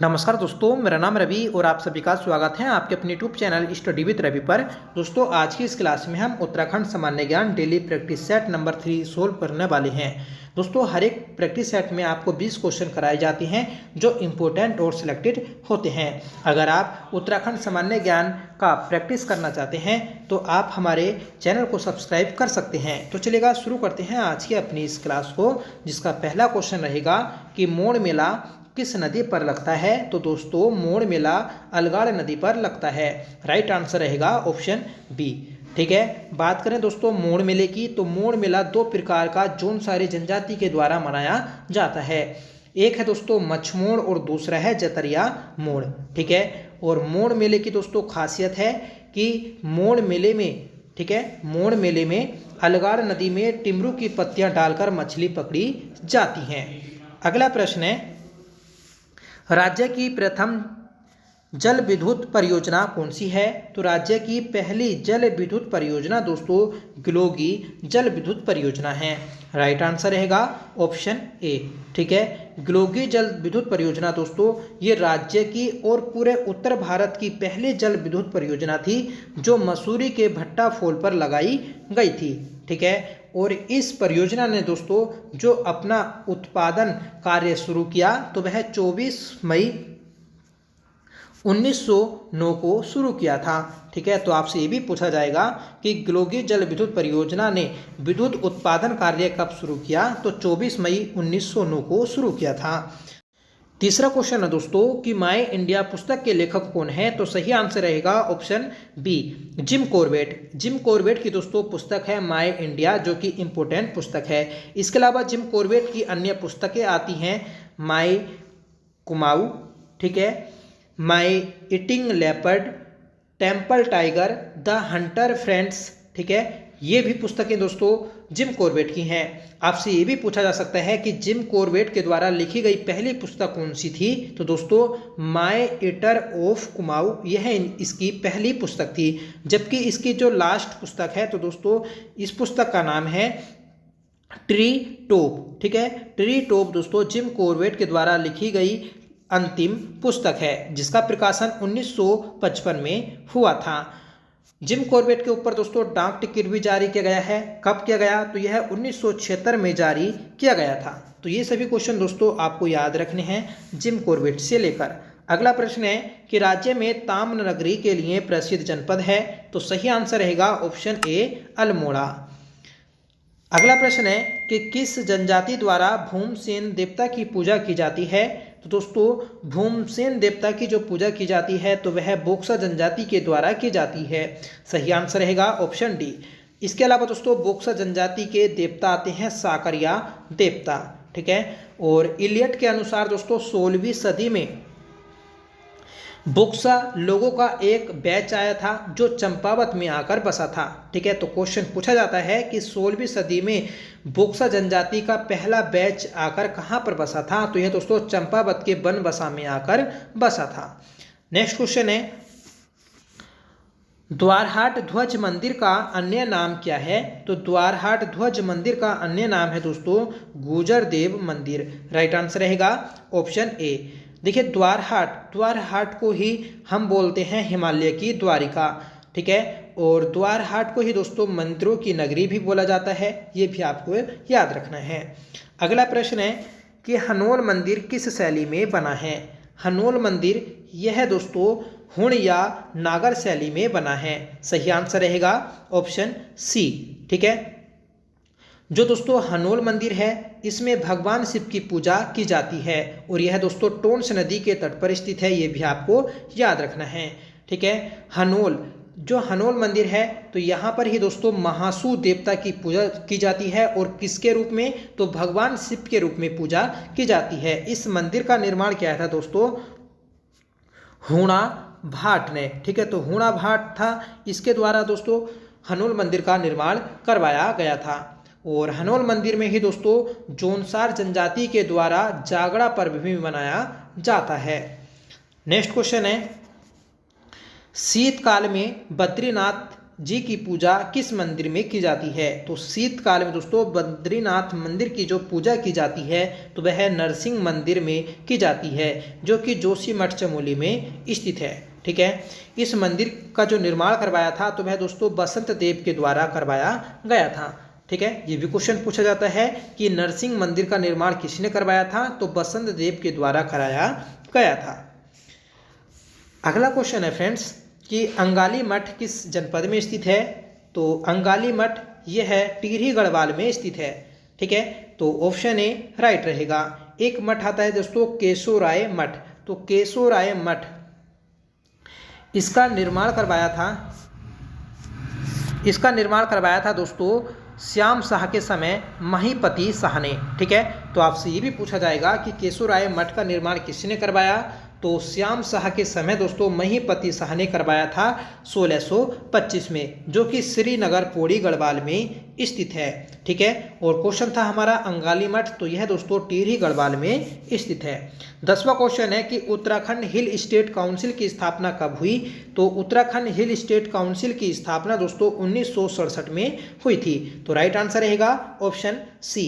नमस्कार दोस्तों, मेरा नाम रवि और आप सभी का स्वागत है आपके अपने YouTube channel study with Ravi पर। दोस्तों, आज की इस क्लास में हम उत्तराखंड सामान्य ज्ञान daily practice set number 3 solve करने वाले हैं। दोस्तों, हर एक प्रैक्टिस सेट में आपको 20 क्वेश्चन कराए जाते हैं जो इम्पोर्टेंट और सिलेक्टेड होते हैं। अगर आप उत्तराखंड सामान्य ज्ञान का प्रैक्टिस करना चाहते हैं तो आप हमारे चैनल को सब्सक्राइब कर सकते हैं। तो चलिएगा शुरू करते हैं आज की अपनी इस क्लास को, जिसका पहला क्वेश्चन रहेगा कि मोड़ मेला किस नदी पर लगता है। तो दोस्तों, मोड़ मेला अलगाड़ नदी पर लगता है। राइट आंसर रहेगा ऑप्शन बी। ठीक है, बात करें दोस्तों मोड़ मेले की, तो मोड़ मेला दो प्रकार का जौन सारी जनजाति के द्वारा मनाया जाता है। एक है दोस्तों मछमोड़ और दूसरा है जतरिया मोड़। ठीक है, और मोड़ मेले की दोस्तों खासियत है कि मोड़ मेले में, ठीक है, मोड़ मेले में अलगाड़ नदी में टिमरू की पत्तियां डालकर मछली पकड़ी जाती हैं। अगला प्रश्न है, राज्य की प्रथम जल विद्युत परियोजना कौन सी है। तो राज्य की पहली जल विद्युत परियोजना दोस्तों ग्लोगी जल विद्युत परियोजना है। राइट आंसर रहेगा ऑप्शन ए। ठीक है, ग्लोगी जल विद्युत परियोजना दोस्तों ये राज्य की और पूरे उत्तर भारत की पहली जल विद्युत परियोजना थी जो मसूरी के भट्टा फॉल पर लगाई गई थी। ठीक है, और इस परियोजना ने दोस्तों जो अपना उत्पादन कार्य शुरू किया तो वह 24 मई 1909 को शुरू किया था। ठीक है, तो आपसे ये भी पूछा जाएगा कि ग्लोगी जल विद्युत परियोजना ने विद्युत उत्पादन कार्य कब शुरू किया। तो 24 मई 1909 को शुरू किया था। तीसरा क्वेश्चन है दोस्तों कि माय इंडिया पुस्तक के लेखक कौन है। तो सही आंसर रहेगा option B Jim Corbett. Jim Corbett की दोस्तों पुस्तक है माय इंडिया, जो कि इंपॉर्टेंट पुस्तक है। इसके अलावा जिम कॉर्बेट की अन्य पुस्तकें आती हैं माय कुमाऊ, ठीक है, my eating leopard, temple tiger, the Hunter friends. ठीक है, ये भी पुस्तकें दोस्तों जिम कॉर्बेट की हैं। आपसे ये भी पूछा जा सकता है कि जिम कॉर्बेट के द्वारा लिखी गई पहली पुस्तक कौन सी थी। तो दोस्तों माय ईटर ऑफ कुमाऊ यह इसकी पहली पुस्तक थी। जबकि इसकी जो लास्ट पुस्तक है तो दोस्तों इस पुस्तक का नाम है ट्री टॉप। ठीक है, ट्री टॉप दोस्तों जिम कॉर्बेट के द्वारा लिखी गई अंतिम पुस्तक है जिसका प्रकाशन 1955 में हुआ था। जिम कॉर्बेट के ऊपर दोस्तों डाक टिकट भी जारी किया गया है। कब किया गया? तो यह 1976 में जारी किया गया था। तो ये सभी क्वेश्चन दोस्तों आपको याद रखने हैं जिम कॉर्बेट से लेकर। अगला प्रश्न है कि राज्य में ताम्रनगरी के लिए प्रसिद्ध जनपद है। तो सही आंसर रहेगा ऑप्शन ए अल्मोड़ा। अगला प्रश्न है कि किस जनजाति द्वारा भूमसेन देवता की पूजा की जाती है। तो दोस्तों भूमसेन देवता की जो पूजा की जाती है तो वह बोक्सा जनजाति के द्वारा की जाती है। सही आंसर रहेगा ऑप्शन डी। इसके अलावा दोस्तों बोक्सा जनजाति के देवता आते हैं साकरिया देवता। ठीक है, और इलियट के अनुसार दोस्तों 16वीं सदी में बोक्सा लोगों का एक बैच आया था जो चंपावत में आकर बसा था। ठीक है, तो क्वेश्चन पूछा जाता है कि 16वीं सदी में बोक्सा जनजाति का पहला बैच आकर कहां पर बसा था। तो यह दोस्तों चंपावत के बनबसा में आकर बसा था। नेक्स्ट क्वेश्चन है द्वारहाट ध्वज मंदिर का अन्य नाम क्या है। तो द्वारहाट ध्वज मंदिर का अन्य नाम है दोस्तों गुजर देव मंदिर। राइट आंसर रहेगा ऑप्शन ए। देखिए द्वारहाट को ही हम बोलते हैं हिमालय की द्वारिका। ठीक है, और द्वारहाट को ही दोस्तों मंदिरों की नगरी भी बोला जाता है। ये भी आपको याद रखना है। अगला प्रश्न है कि हनोल मंदिर किस शैली में बना है। हनोल मंदिर यह दोस्तों हुण या नागर शैली में बना है। सही आंसर रहेगा ऑप्शन सी। ठीक है, जो दोस्तों हनोल मंदिर है इसमें भगवान शिव की पूजा की जाती है और यह दोस्तों टोंस नदी के तट पर स्थित है। ये भी आपको याद रखना है। ठीक है, जो हनोल मंदिर है तो यहाँ पर ही दोस्तों महासू देवता की पूजा की जाती है और किसके रूप में? तो भगवान शिव के रूप में पूजा की जाती है। इस मंदिर का निर्माण किया था दोस्तों हुणा भाट ने। ठीक है, तो हुणा भाट था, इसके द्वारा दोस्तों हनोल मंदिर का निर्माण करवाया गया था। और हनोल मंदिर में ही दोस्तों जोनसार जनजाति के द्वारा जागड़ा पर्व भी मनाया जाता है। नेक्स्ट क्वेश्चन है शीतकाल में बद्रीनाथ जी की पूजा किस मंदिर में की जाती है? तो शीतकाल में दोस्तों बद्रीनाथ मंदिर की जो पूजा की जाती है तो वह नरसिंह मंदिर में की जाती है, जो कि जोशीमठ चमोली में स्थित है। ठीक है, इस मंदिर का जो निर्माण करवाया था तो वह दोस्तों बसंत देव के द्वारा करवाया गया था। ठीक है, ये भी क्वेश्चन पूछा जाता है कि नरसिंह मंदिर का निर्माण किसने करवाया था? तो बसंत देव के द्वारा कराया गया था। अगला क्वेश्चन है फ्रेंड्स कि अंगाली मठ किस जनपद में स्थित है? तो अंगाली मठ यह है टिहरी गढ़वाल में स्थित है। ठीक है, तो ऑप्शन ए राइट रहेगा। एक मठ आता है दोस्तों केशोराय मठ, तो केशोराय मठ इसका निर्माण करवाया था दोस्तों श्याम शाह के समय महीपति शाह ने। ठीक है, तो आपसे ये भी पूछा जाएगा कि केशोराय मठ का निर्माण किसने करवाया? तो श्याम शाह के समय दोस्तों महीपति शाह ने करवाया था 1625 में, जो कि श्रीनगर पौड़ी गढ़वाल में स्थित है। ठीक है, और क्वेश्चन था हमारा अंगाली मठ, तो यह दोस्तों टिहरी गढ़वाल में स्थित है। 10वां क्वेश्चन है कि उत्तराखंड हिल स्टेट काउंसिल की स्थापना कब हुई? तो उत्तराखंड हिल स्टेट काउंसिल की स्थापना दोस्तों 1967 में हुई थी। तो राइट आंसर रहेगा ऑप्शन सी।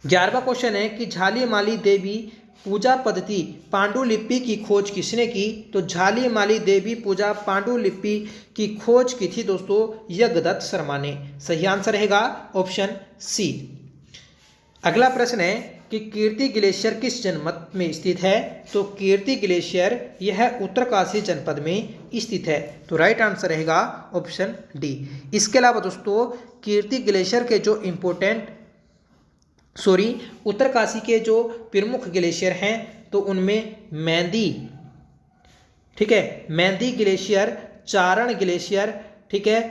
11वां क्वेश्चन है कि झालीमाली देवी पूजा पद्धति पांडुलिपि की खोज किसने की? तो झालीमाली देवी पूजा पांडुलिपि की खोज की थी दोस्तों यज्ञदत्त शर्मा ने। सही आंसर रहेगा ऑप्शन सी। अगला प्रश्न है कि कीर्ति ग्लेशियर किस जनपद में स्थित है? तो कीर्ति ग्लेशियर यह उत्तरकाशी जनपद में स्थित है। तो राइट आंसर रहेगा ऑप्शन डी। इसके अलावा दोस्तों कीर्ति ग्लेशियर के जो उत्तरकाशी के जो प्रमुख ग्लेशियर हैं तो उनमें मेंदी, ठीक है, मेंदी ग्लेशियर, चारण ग्लेशियर, ठीक है,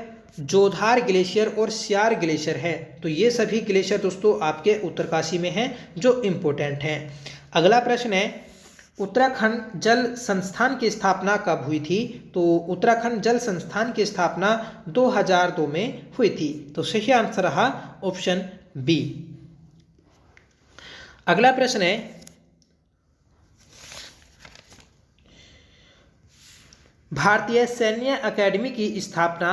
जोधार ग्लेशियर और स्यार ग्लेशियर है। तो ये सभी ग्लेशियर दोस्तों आपके उत्तरकाशी में हैं जो इम्पोर्टेंट हैं। अगला प्रश्न है उत्तराखंड जल संस्थान की स्थापना कब हुई थी? तो उत्तराखंड जल संस्थान की स्थापना 2002 में हुई थी। तो सही आंसर रहा ऑप्शन बी। अगला प्रश्न है भारतीय सैन्य अकेडमी की स्थापना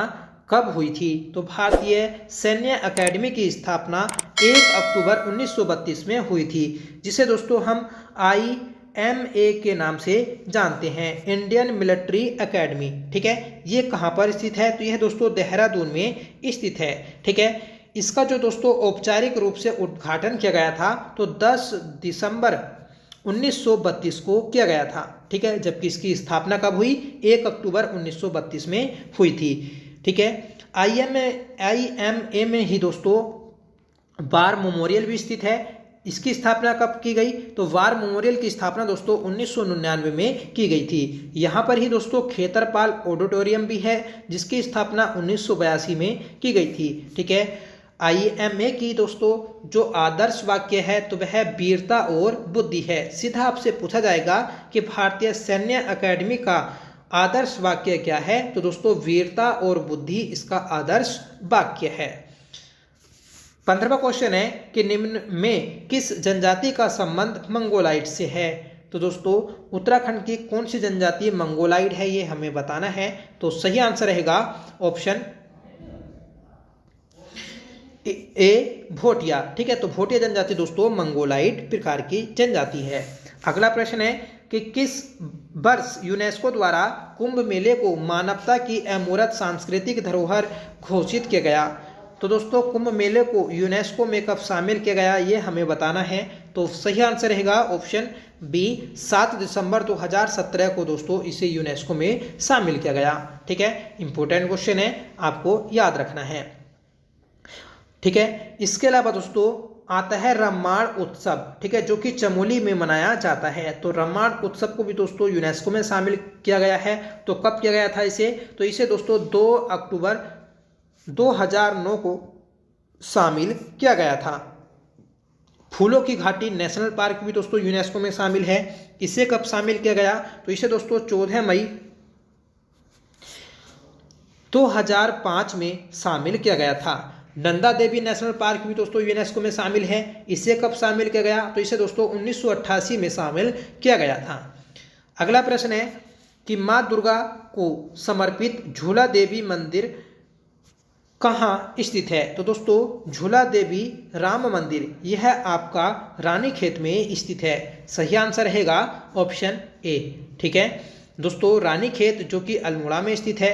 कब हुई थी? तो भारतीय सैन्य अकेडमी की स्थापना 1 अक्टूबर 1932 में हुई थी, जिसे दोस्तों हम IMA के नाम से जानते हैं, इंडियन मिलिट्री एकेडमी। ठीक है, ये कहाँ पर स्थित है? तो यह दोस्तों देहरादून में स्थित है। ठीक है, इसका जो दोस्तों औपचारिक रूप से उद्घाटन किया गया था तो 10 दिसंबर 1932 को किया गया था। ठीक है, जबकि इसकी स्थापना कब हुई? 1 अक्टूबर 1932 में हुई थी। ठीक है, IMA में ही दोस्तों वार मेमोरियल भी स्थित है। इसकी स्थापना कब की गई? तो वार मेमोरियल की स्थापना दोस्तों 1999 में की गई थी। यहाँ पर ही दोस्तों खेतरपाल ऑडिटोरियम भी है, जिसकी स्थापना 1982 में की गई थी। ठीक है, IMA की दोस्तों जो आदर्श वाक्य है तो वह वीरता और बुद्धि है। सीधा आपसे पूछा जाएगा कि भारतीय सैन्य अकेडमी का आदर्श वाक्य क्या है? तो दोस्तों वीरता और बुद्धि इसका आदर्श वाक्य है। 15वां क्वेश्चन है कि निम्न में किस जनजाति का संबंध मंगोलाइट से है? तो दोस्तों उत्तराखंड की कौन सी जनजाति मंगोलाइट है ये हमें बताना है। तो सही आंसर रहेगा ऑप्शन ए भोटिया। ठीक है, तो भोटिया जनजाति दोस्तों मंगोलाइट प्रकार की जनजाति है। अगला प्रश्न है कि किस वर्ष यूनेस्को द्वारा कुंभ मेले को मानवता की अमूर्त सांस्कृतिक धरोहर घोषित किया गया? तो दोस्तों कुंभ मेले को यूनेस्को में कब शामिल किया गया ये हमें बताना है। तो सही आंसर रहेगा ऑप्शन बी 7 दिसंबर 2017 को दोस्तों इसे यूनेस्को में शामिल किया गया। ठीक है, इंपॉर्टेंट क्वेश्चन है, आपको याद रखना है। ठीक है, इसके अलावा दोस्तों आता है रम्माण उत्सव। ठीक है, जो कि चमोली में मनाया जाता है। तो रम्माण उत्सव को भी दोस्तों यूनेस्को में शामिल किया गया है। तो कब किया गया था इसे? तो इसे दोस्तों 2 अक्टूबर 2009 को शामिल किया गया था। फूलों की घाटी नेशनल पार्क भी दोस्तों यूनेस्को में शामिल है। इसे कब शामिल किया गया? तो इसे दोस्तों 14 मई 2005 में शामिल किया गया था। नंदा देवी नेशनल पार्क भी दोस्तों यूनेस्को में शामिल है। इसे कब शामिल किया गया? तो इसे दोस्तों 1988 में शामिल किया गया था। अगला प्रश्न है कि माँ दुर्गा को समर्पित झूला देवी मंदिर कहाँ स्थित है? तो दोस्तों झूला देवी राम मंदिर यह आपका रानीखेत में स्थित है। सही आंसर रहेगा ऑप्शन ए। ठीक है दोस्तों, रानीखेत जो कि अल्मोड़ा में स्थित है,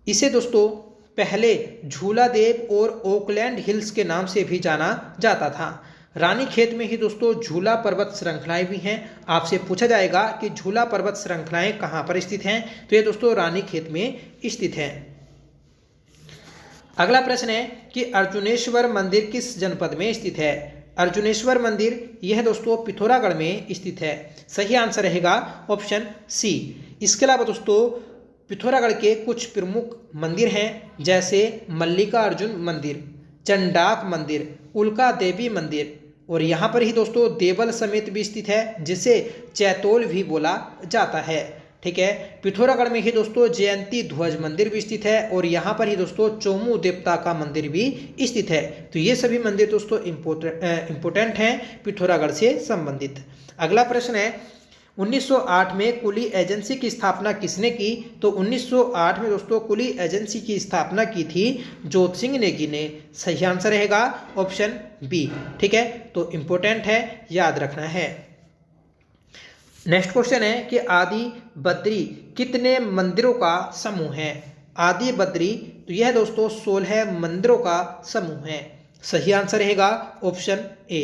इसे दोस्तों पहले झूला देव और ओकलैंड हिल्स के नाम से भी जाना जाता था। रानीखेत में ही दोस्तों झूला पर्वत श्रृंखलाएं भी हैं। आपसे पूछा जाएगा कि झूला पर्वत श्रृंखलाएं कहाँ पर स्थित हैं, तो ये दोस्तों रानीखेत में स्थित हैं। अगला प्रश्न है कि अर्जुनेश्वर मंदिर किस जनपद में स्थित है? अर्जुनेश्वर मंदिर यह दोस्तों पिथौरागढ़ में स्थित है। सही आंसर रहेगा ऑप्शन सी। इसके अलावा दोस्तों पिथौरागढ़ के कुछ प्रमुख मंदिर हैं, जैसे मल्लिकार्जुन मंदिर, चंडाक मंदिर, उल्का देवी मंदिर, और यहाँ पर ही दोस्तों देवल समेत भी स्थित है, जिसे चैतोल भी बोला जाता है। ठीक है, पिथौरागढ़ में ही दोस्तों जयंती ध्वज मंदिर भी स्थित है, और यहाँ पर ही दोस्तों चोमू देवता का मंदिर भी स्थित है। तो ये सभी मंदिर दोस्तों इम्पोर्टेंट हैं पिथौरागढ़ से संबंधित। अगला प्रश्न है 1908 में कुली एजेंसी की स्थापना किसने की? तो 1908 में दोस्तों कुली एजेंसी की स्थापना की थी जोत सिंह नेगी ने। सही आंसर रहेगा ऑप्शन बी। ठीक है, तो इम्पोर्टेंट है, याद रखना है। नेक्स्ट क्वेश्चन है कि आदि बद्री कितने मंदिरों का समूह है? आदि बद्री तो यह दोस्तों 16 मंदिरों का समूह है। सही आंसर रहेगा ऑप्शन ए।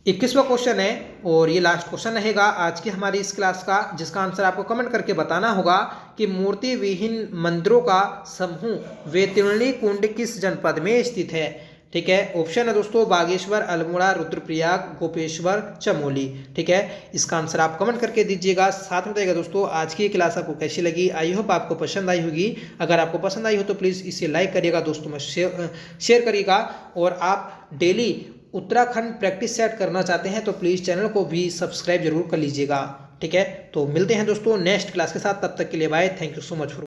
21वां क्वेश्चन है और ये लास्ट क्वेश्चन रहेगा आज की हमारी इस क्लास का, जिसका आंसर आपको कमेंट करके बताना होगा कि मूर्ति विहीन मंदिरों का समूह वैतरणी कुंड किस जनपद में स्थित है? ठीक है, ऑप्शन है दोस्तों बागेश्वर, अल्मोड़ा, रुद्रप्रयाग, गोपेश्वर, चमोली। ठीक है, इसका आंसर आप कमेंट करके दीजिएगा। साथ में बताइएगा दोस्तों आज की क्लास आपको कैसी लगी। आई होप आपको पसंद आई होगी। अगर आपको पसंद आई हो तो प्लीज़ इसे लाइक करिएगा, दोस्तों में शेयर करिएगा। और आप डेली उत्तराखंड प्रैक्टिस सेट करना चाहते हैं तो प्लीज़ चैनल को भी सब्सक्राइब जरूर कर लीजिएगा। ठीक है, तो मिलते हैं दोस्तों नेक्स्ट क्लास के साथ। तब तक के लिए bye. Thank you so much for